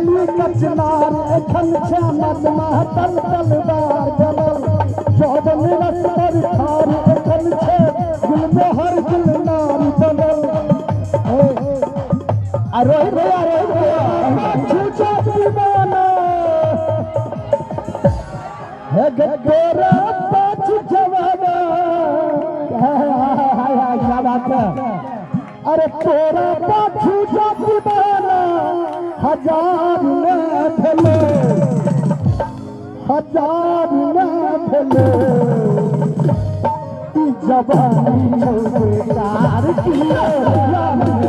कली कचनार एखन छे मदमा तल तलवार गलल चौदह मिनट पर खार एखन छे गुलमोहर गुलनार बनल अरे झूठा दीवाना है गोरा पाछ जवाना क्या बात है अरे तोरा पाछू जा दीवाना हजार न भेले जवानी बेकार किया